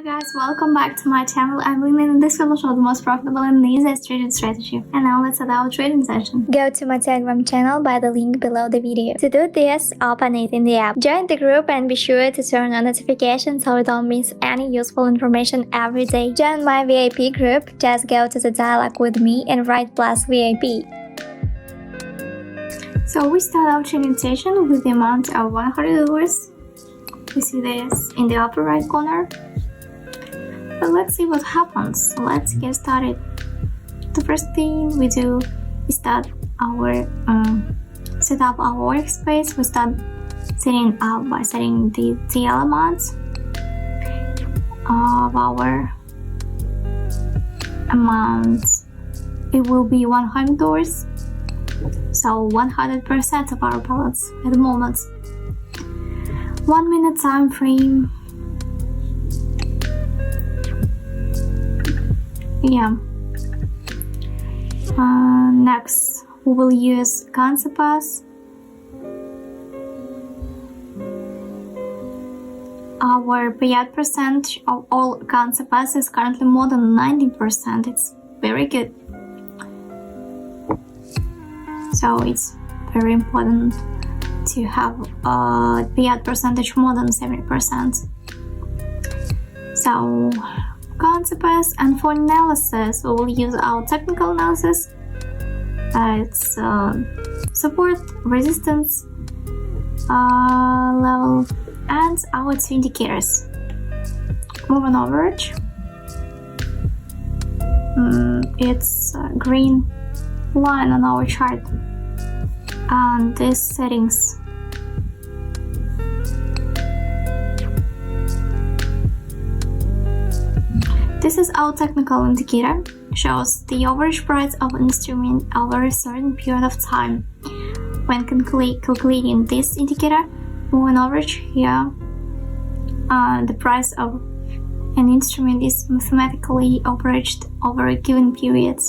Hi guys, welcome back to my channel. I'm Lynn and this will show the most profitable and easiest trading strategy. And now let's start our trading session. Go to my Telegram channel by the link below the video. To do this, open it in the app. Join the group and be sure to turn on notifications so you don't miss any useful information every day. Join my VIP group. Just go to the dialog with me and write plus VIP. So we start our trading session with the amount of $100. We see this in the upper right corner. But let's see what happens. Let's get started. The first thing we do is start our set up our workspace. We start setting up by setting the TL amount of our amount. It will be $100. So 100% of our balance at the moment. 1 minute time frame. Yeah. Next, we will use concept pass. Our payout percentage of all concept pass is currently more than 90%. It's very good. So it's very important to have a payout percentage more than 70%. So concept pass, and for analysis we will use our technical analysis. It's support, resistance level, and our two indicators. Moving average. It's a green line on our chart, and these settings. This is our technical indicator, shows the average price of an instrument over a certain period of time. When calculating this indicator, moving average here, the price of an instrument is mathematically averaged over a given period.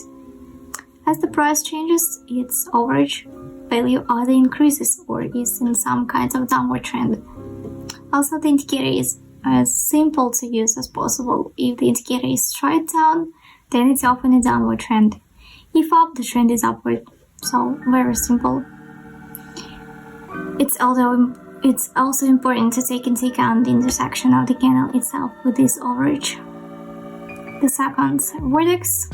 As the price changes, its average value either increases or is in some kind of downward trend. Also, the indicator is as simple to use as possible. If the indicator is straight down, then it's often a downward trend. If up, the trend is upward. So very simple. It's also important to take into account the intersection of the candle itself with this average. The second vertex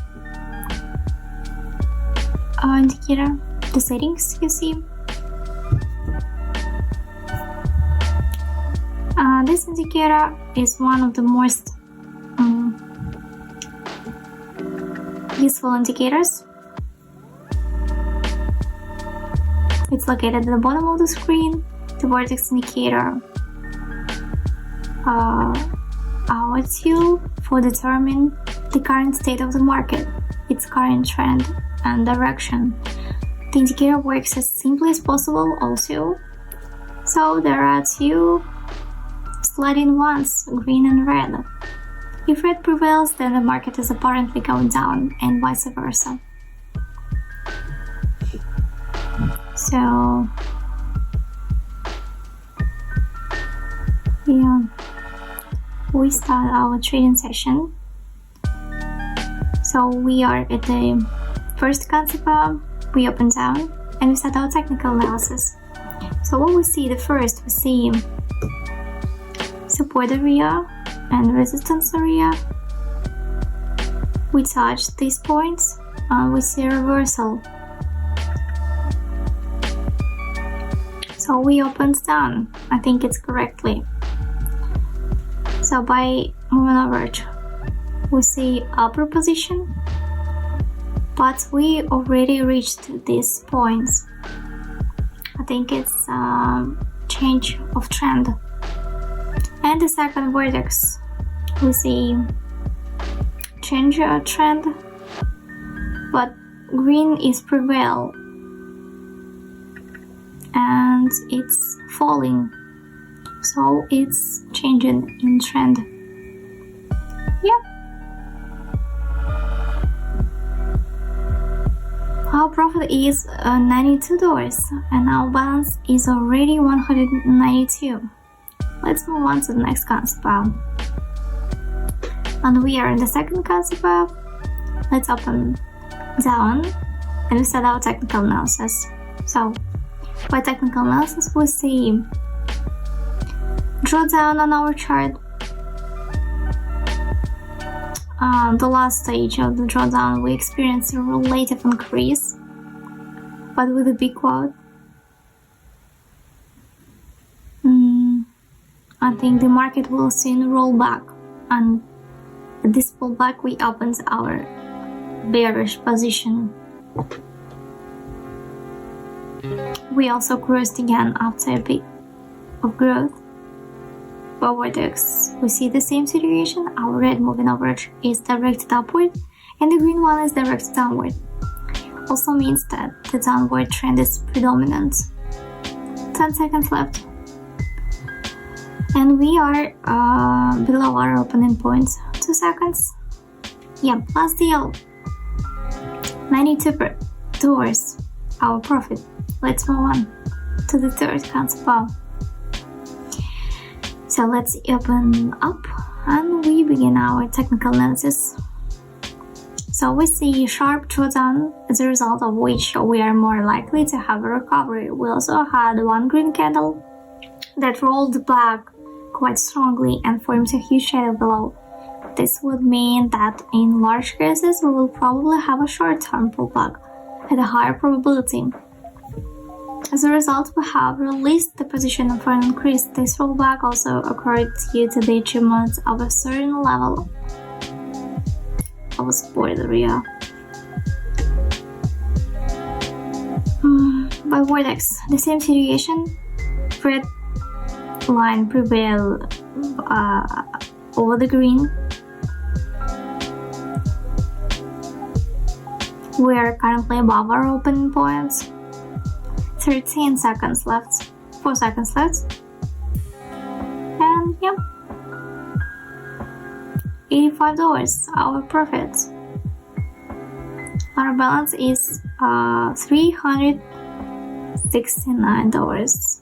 indicator, the settings you see. This indicator is one of the most useful indicators. It's located at the bottom of the screen. The vertex indicator, our tool for determining the current state of the market, its current trend and direction. The indicator works as simply as possible also. So there are two sliding ones, green and red. If red prevails, then the market is apparently going down, and vice versa. So yeah, we start our trading session. So we are at the first concept bar, we open down and we start our technical analysis. So what we see, the first we see support area and resistance area. We touch these points and we see a reversal. So we opened down. I think it's correctly. So by moving average, we see upper position, but we already reached these points. I think it's change of trend. And the second vertex, we see change of trend, but green is prevail and it's falling, so it's changing in trend. Yeah. Our profit is $92 and our balance is already $192. Let's move on to the next concept. and we are in the second concept of. Let's open down and we start our technical analysis. So, by technical analysis, we see drawdown on our chart. The last stage of the drawdown, we experience a relative increase, but with a big quote. I think the market will soon roll back, and at this pullback, we opened our bearish position. We also crossed again after a bit of growth. For Vortex, we see the same situation. Our red moving average is directed upward and the green one is directed downward. Also means that the downward trend is predominant. 10 seconds left. And we are below our opening point. 2 seconds. Yeah, plus deal. $92 our profit. Let's move on to the third concept. So let's open up and we begin our technical analysis. So we see a sharp drawdown, as a result of which we are more likely to have a recovery. We also had one green candle that rolled back quite strongly and forms a huge shadow below. This would mean that in large cases we will probably have a short-term pullback at a higher probability. As a result, we have released the position for an increase. This rollback also occurred due to the achievement of a certain level of support area. By Vortex, the same situation. Red line prevail over the green. We are currently above our opening points. 13 seconds left. 4 seconds left. And yeah. $85 our profit. Our balance is $369.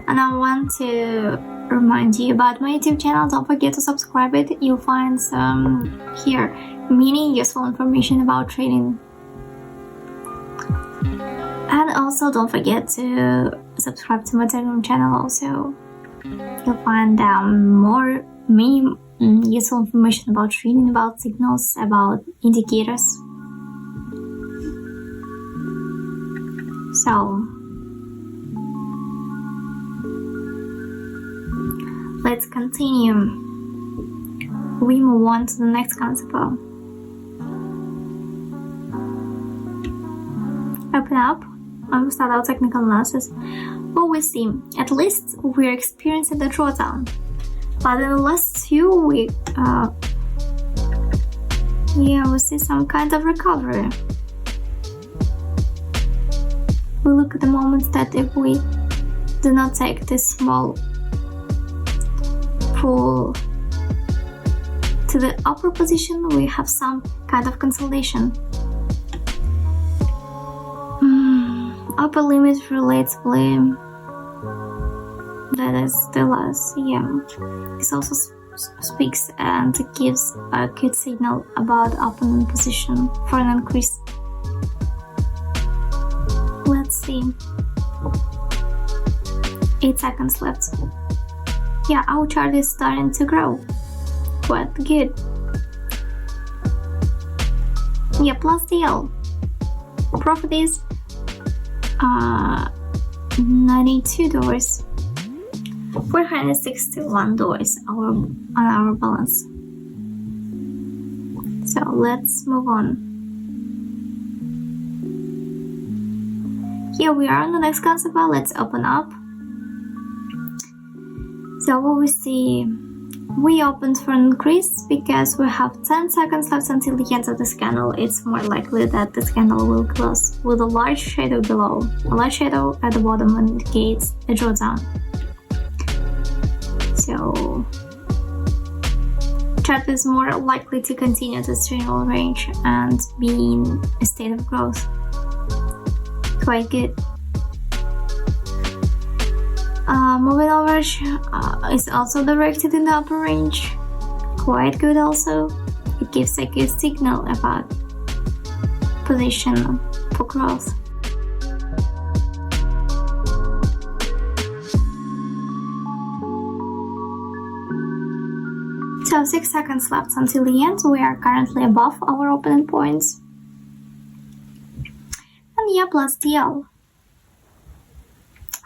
And I want to remind you about my YouTube channel. Don't forget to subscribe it. You'll find some here many useful information about trading. And also don't forget to subscribe to my Telegram channel also. You'll find many useful information about trading, about signals, about indicators. So let's continue. We move on to the next concept. Open up and we start our technical analysis. What we see, at least we're experiencing the drawdown. But in the last 2 weeks, we see some kind of recovery. We look at the moments that if we do not take this small pull to the upper position, we have some kind of consolidation. Upper limit relatively, that is the last, This also speaks and gives a good signal about opening position for an increase. Let's see. 8 seconds left. Our chart is starting to grow. Quite good. Plus deal. Profit is $92. $461 on our balance. So let's move on. Here we are on the next concept. Let's open up. So what we see, we opened for an increase because we have 10 seconds left until the end of this candle. It's more likely that this candle will close with a large shadow below. A large shadow at the bottom indicates a drawdown. So chart is more likely to continue this general range and be in a state of growth. Quite good. Moving average is also directed in the upper range. quite good also. It gives a good signal about position for growth. So 6 seconds left until the end. We are currently above our opening points. And yeah, plus deal.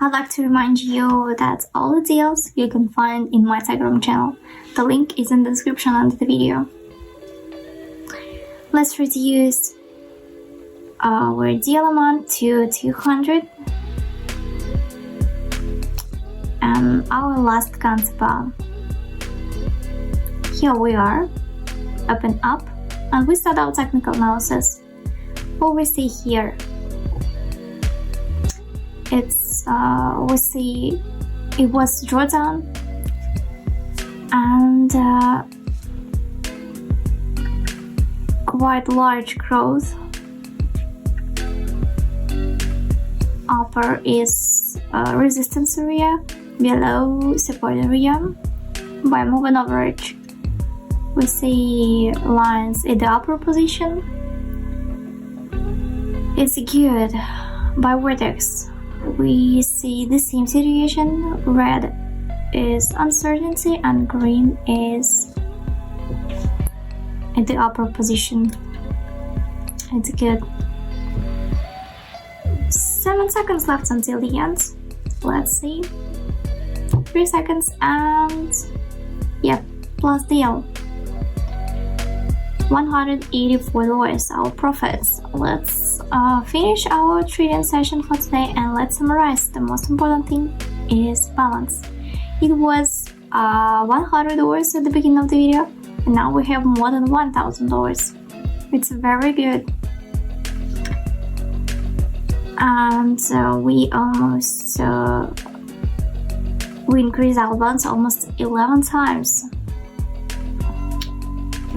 I'd like to remind you that all the deals you can find in my Telegram channel. The link is in the description under the video. Let's reduce our deal amount to 200. And our last counterpart. Here we are, open up, and we start our technical analysis. What we see here, we see it was drawdown, and quite large growth. Upper is resistance area, below support area. By moving average, we see lines in the upper position. It's good. By vertex, we see the same situation. Red is uncertainty and green is in the upper position. It's good. 7 seconds left until the end. Let's see. 3 seconds and yep, plus deal. $184 our profits. Let's finish our trading session for today and let's summarize. The most important thing is balance. It was $100 at the beginning of the video and now we have more than $1,000. It's very good. And we almost we increased our balance almost 11 times.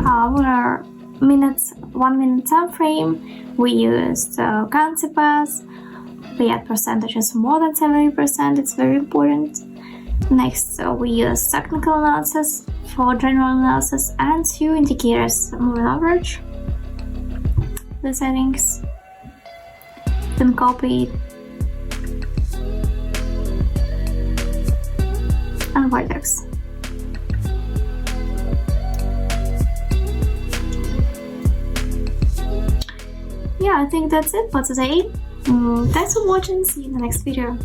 Our 1 minute time frame, we used counterparts. We had percentages more than 70%. It's very important. Next, we use technical analysis for general analysis and 2 indicators: moving average, the settings, then copy it, and vertex. Yeah, I think that's it for today. Thanks for watching. See you in the next video.